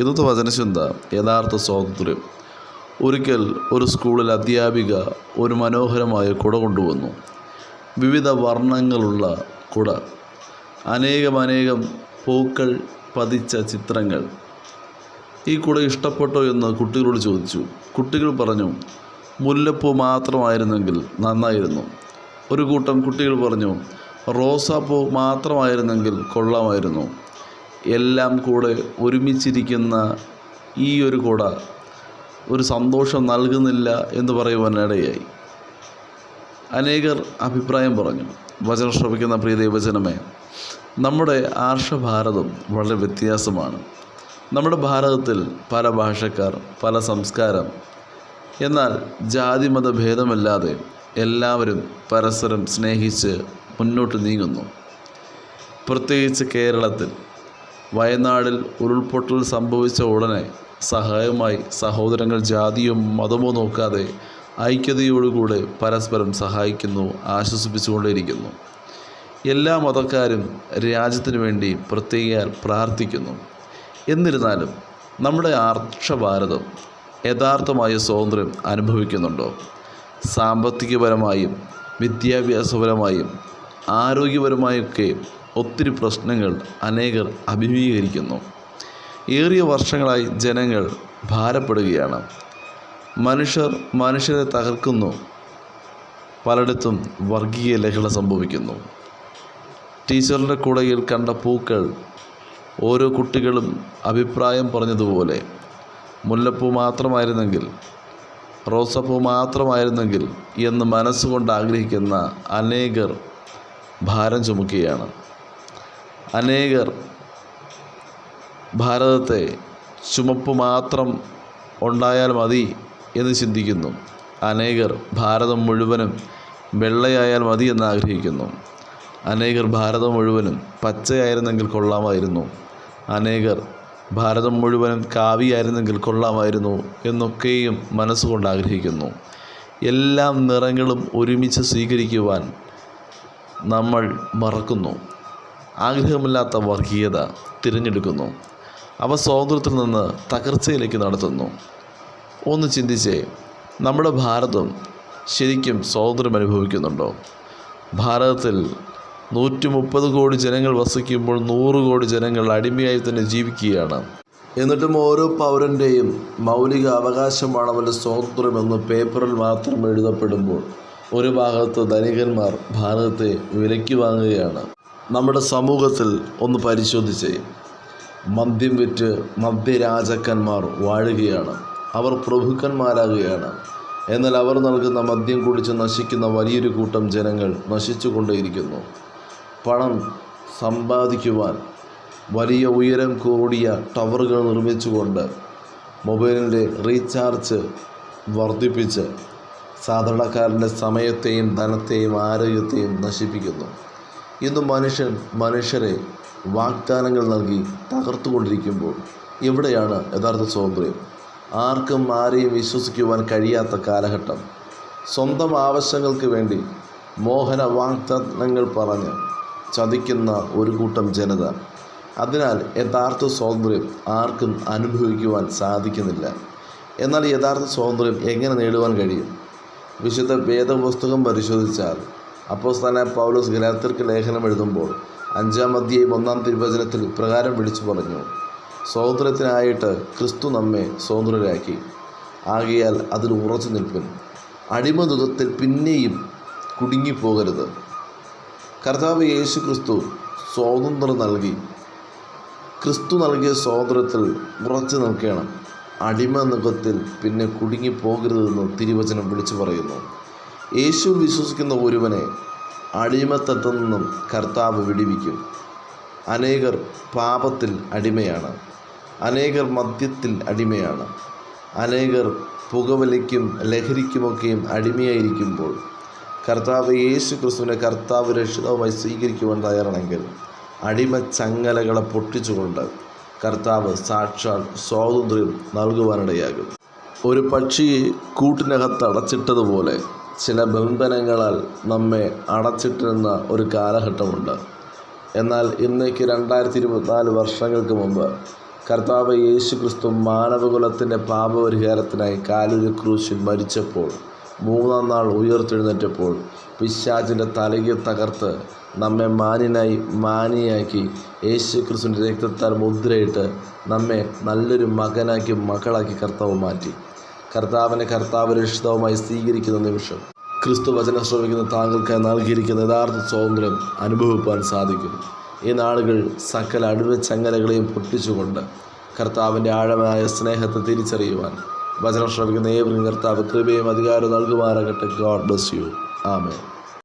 ഇന്നത്തെ വചനചിന്ത യഥാർത്ഥ സ്വാതന്ത്ര്യം. ഒരിക്കൽ ഒരു സ്കൂളിൽ അധ്യാപിക ഒരു മനോഹരമായ കുട കൊണ്ടുവന്നു. വിവിധ വർണ്ണങ്ങളുള്ള കുട, അനേകം പൂക്കൾ പതിച്ച ചിത്രങ്ങൾ. ഈ കുട ഇഷ്ടപ്പെട്ടോ എന്ന് കുട്ടികളോട് ചോദിച്ചു. കുട്ടികൾ പറഞ്ഞു, മുല്ലപ്പൂ മാത്രമായിരുന്നെങ്കിൽ നന്നായിരുന്നു. ഒരു കൂട്ടം കുട്ടികൾ പറഞ്ഞു, റോസാപ്പൂ മാത്രമായിരുന്നെങ്കിൽ കൊള്ളാമായിരുന്നു. എല്ലാം കൂടെ ഒരുമിച്ചിരിക്കുന്ന ഈ ഒരു കുട ഒരു സന്തോഷം നൽകുന്നില്ല എന്ന് പറയുവാനിടയായി. അനേകർ അഭിപ്രായം പറഞ്ഞു. വചനം ശ്രവിക്കുന്ന പ്രിയ ദൈവജനമേ, നമ്മുടെ ആർഷഭാരതം വളരെ വ്യത്യാസമാണ്. നമ്മുടെ ഭാരതത്തിൽ പല ഭാഷക്കാർ, പല സംസ്കാരം, എന്നാൽ ജാതിമത ഭേദമില്ലാതെ എല്ലാവരും പരസ്പരം സ്നേഹിച്ച് മുന്നോട്ട് നീങ്ങുന്നു. പ്രത്യേകിച്ച് കേരളത്തിൽ വയനാടിൽ ഉരുൾപൊട്ടൽ സംഭവിച്ച ഉടനെ സഹായമായി സഹോദരങ്ങൾ ജാതിയോ മതമോ നോക്കാതെ ഐക്യതയോടുകൂടെ പരസ്പരം സഹായിക്കുന്നു, ആശ്വസിപ്പിച്ചുകൊണ്ടേയിരിക്കുന്നു. എല്ലാ മതക്കാരും രാജ്യത്തിനു വേണ്ടി പ്രത്യേകം പ്രാർത്ഥിക്കുന്നു. എന്നിരുന്നാലും നമ്മുടെ ആർഷഭാരതം യഥാർത്ഥമായ സ്വാതന്ത്ര്യം അനുഭവിക്കുന്നുണ്ടോ? സാമ്പത്തികപരമായും വിദ്യാഭ്യാസപരമായും ആരോഗ്യപരമായൊക്കെ ഒത്തിരി പ്രശ്നങ്ങൾ അനേകർ അഭിമുഖീകരിക്കുന്നു. ഏറിയ വർഷങ്ങളായി ജനങ്ങൾ ഭാരപ്പെടുകയാണ്. മനുഷ്യരെ തകർക്കുന്നു. പലയിടത്തും വർഗീയ ലഹള സംഭവിക്കുന്നു. ടീച്ചറിൻ്റെ കുടയിൽ കണ്ട പൂക്കൾ, ഓരോ കുട്ടികളും അഭിപ്രായം പറഞ്ഞതുപോലെ മുല്ലപ്പൂ മാത്രമായിരുന്നെങ്കിൽ, റോസാപ്പൂ മാത്രമായിരുന്നെങ്കിൽ എന്ന് മനസ്സുകൊണ്ട് ആഗ്രഹിക്കുന്ന അനേകർ ഭാരം ചുമക്കുകയാണ്. അനേകർ ഭാരതത്തെ ചുമപ്പ് മാത്രം ഉണ്ടായാൽ മതി എന്ന് ചിന്തിക്കുന്നു. അനേകർ ഭാരതം മുഴുവനും വെള്ളയായാൽ മതി എന്ന് ആഗ്രഹിക്കുന്നു. അനേകർ ഭാരതം മുഴുവനും പച്ചയായിരുന്നെങ്കിൽ കൊള്ളാമായിരുന്നു. അനേകർ ഭാരതം മുഴുവനും കാവിയായിരുന്നെങ്കിൽ കൊള്ളാമായിരുന്നു എന്നൊക്കെയും മനസ്സുകൊണ്ട് ആഗ്രഹിക്കുന്നു. എല്ലാ നിറങ്ങളും ഒരുമിച്ച് സ്വീകരിക്കുവാൻ നമ്മൾ മറക്കുന്നു. ആഗ്രഹമില്ലാത്ത വർഗീയത തിരഞ്ഞെടുക്കുന്നു. അവ സ്വാതന്ത്ര്യത്തിൽ നിന്ന് തകർച്ചയിലേക്ക് നടത്തുന്നു. ഒന്ന് ചിന്തിച്ചേ, നമ്മുടെ ഭാരതം ശരിക്കും സ്വാതന്ത്ര്യം അനുഭവിക്കുന്നുണ്ടോ? ഭാരതത്തിൽ 130 കോടി ജനങ്ങൾ വസിക്കുമ്പോൾ 100 കോടി ജനങ്ങൾ അടിമയായി തന്നെ ജീവിക്കുകയാണ്. എന്നിട്ടും ഓരോ പൗരൻ്റെയും മൗലിക അവകാശമാണ് സ്വാതന്ത്ര്യമെന്ന് പേപ്പറിൽ മാത്രം എഴുതപ്പെടുമ്പോൾ ഒരു ഭാഗത്ത് ധനികന്മാർ ഭാരതത്തെ വിലയ്ക്ക് വാങ്ങുകയാണ്. നമ്മുടെ സമൂഹത്തിൽ ഒന്ന് പരിശോധിച്ചേ. മദ്യം വിറ്റ് മദ്യരാജാക്കന്മാർ വാഴുകയാണ്. അവർ പ്രഭുക്കന്മാരാകുകയാണ്. എന്നാൽ അവർ നൽകുന്ന മദ്യം കുടിച്ച് നശിക്കുന്ന വലിയൊരു കൂട്ടം ജനങ്ങൾ നശിച്ചുകൊണ്ടേയിരിക്കുന്നു. പണം സമ്പാദിക്കുവാൻ വലിയ ഉയരം കൂടിയ ടവറുകൾ നിർമ്മിച്ചുകൊണ്ട് മൊബൈലിൻ്റെ റീചാർജ് വർദ്ധിപ്പിച്ച് സാധാരണക്കാരൻ്റെ സമയത്തെയും ധനത്തെയും ആരോഗ്യത്തെയും നശിപ്പിക്കുന്നു. ഇന്ന് മനുഷ്യരെ വാഗ്ദാനങ്ങൾ നൽകി തകർത്തുകൊണ്ടിരിക്കുമ്പോൾ എവിടെയാണ് യഥാർത്ഥ സ്വാതന്ത്ര്യം? ആർക്കും ആരെയും വിശ്വസിക്കുവാൻ കഴിയാത്ത കാലഘട്ടം. സ്വന്തം ആവശ്യങ്ങൾക്ക് വേണ്ടി മോഹന വാഗ്ദാനങ്ങൾ പറഞ്ഞ് ചതിക്കുന്ന ഒരു കൂട്ടം ജനത. അതിനാൽ യഥാർത്ഥ സ്വാതന്ത്ര്യം ആർക്കും അനുഭവിക്കുവാൻ സാധിക്കുന്നില്ല. എന്നാൽ യഥാർത്ഥ സ്വാതന്ത്ര്യം എങ്ങനെ നേടുവാൻ കഴിയും? വിശുദ്ധ വേദപുസ്തകം പരിശോധിച്ചാൽ അപ്പോസ്തലനായ പൗലോസ് ഗലാത്യർക്ക് ലേഖനം എഴുതുമ്പോൾ 5-ാം അധ്യായം 1-ാം തിരുവചനത്തിൽ ഇപ്രകാരം വിളിച്ചു പറഞ്ഞു, സ്വാതന്ത്ര്യത്തിനായിട്ട് ക്രിസ്തു നമ്മെ സ്വതന്ത്രരാക്കി. ആകയാൽ അതിൽ ഉറച്ചു നിൽപ്പിൻ. അടിമനുഖത്തിൽ പിന്നെയും കുടുങ്ങിപ്പോകരുത്. കർത്താവ് യേശു ക്രിസ്തു സ്വാതന്ത്ര്യം നൽകി. ക്രിസ്തു നൽകിയ സ്വാതന്ത്ര്യത്തിൽ ഉറച്ചു നിൽക്കണം. അടിമനുഖത്തിൽ പിന്നെ കുടുങ്ങിപ്പോകരുതെന്ന് തിരുവചനം വിളിച്ചു പറയുന്നു. യേശു വിശ്വസിക്കുന്ന ഒരുവനെ അടിമത്തത്തിൽ നിന്നും കർത്താവ് വിടുവിക്കും. അനേകർ പാപത്തിൽ അടിമയാണ്. അനേകർ മദ്യത്തിൽ അടിമയാണ്. അനേകർ പുകവലിക്കും ലഹരിക്കുമൊക്കെയും അടിമയായിരിക്കുമ്പോൾ കർത്താവ് യേശു ക്രിസ്തുവിനെ കർത്താവ് രക്ഷിതാവുമായി സ്വീകരിക്കുവാൻ തയ്യാറാണെങ്കിൽ അടിമച്ചങ്ങലകളെ പൊട്ടിച്ചുകൊണ്ട് കർത്താവ് സാക്ഷാൽ സ്വാതന്ത്ര്യം നൽകുവാനിടയാകും. ഒരു പക്ഷിയെ കൂട്ടിനകത്ത് അടച്ചിട്ടതുപോലെ ചില ബന്ധനങ്ങളാൽ നമ്മെ അടച്ചിട്ടിരുന്ന ഒരു കാലഘട്ടമുണ്ട്. എന്നാൽ ഇന്നേക്ക് 2024 വർഷങ്ങൾക്ക് മുമ്പ് കർത്താവ് യേശു ക്രിസ്തു മാനവകുലത്തിൻ്റെ പാപപരിഹാരത്തിനായി കാൽവരി ക്രൂശിൽ മരിച്ചപ്പോൾ 3-ാം നാൾ ഉയർത്തെഴുന്നേറ്റപ്പോൾ പിശാചിൻ്റെ തലയെ തകർത്ത് നമ്മെ മാനിയാക്കി യേശു ക്രിസ്തുവിൻ്റെ രക്തത്താൽ മുദ്രയിട്ട് നമ്മെ നല്ലൊരു മകനാക്കി മകളാക്കി കർത്താവ് മാറ്റി. കർത്താവിനെ കർത്താവ് രക്ഷിതാവുമായി സ്വീകരിക്കുന്ന നിമിഷം ക്രിസ്തു വചനം ശ്രവിക്കുന്ന താങ്കൾക്കായി നൽകിയിരിക്കുന്ന യഥാർത്ഥ സ്വാതന്ത്ര്യം അനുഭവിപ്പാൻ സാധിക്കും. ഈ നാളുകൾ സകല അടിമച്ചങ്ങലകളെയും പൊട്ടിച്ചുകൊണ്ട് കർത്താവിൻ്റെ ആഴമായ സ്നേഹത്തെ തിരിച്ചറിയുവാൻ വചനം ശ്രവിക്കുന്ന ഏവരും കർത്താവ് കൃപയും അധികാരവും നൽകുമാറാകട്ടെ. God bless you. ആമേൻ.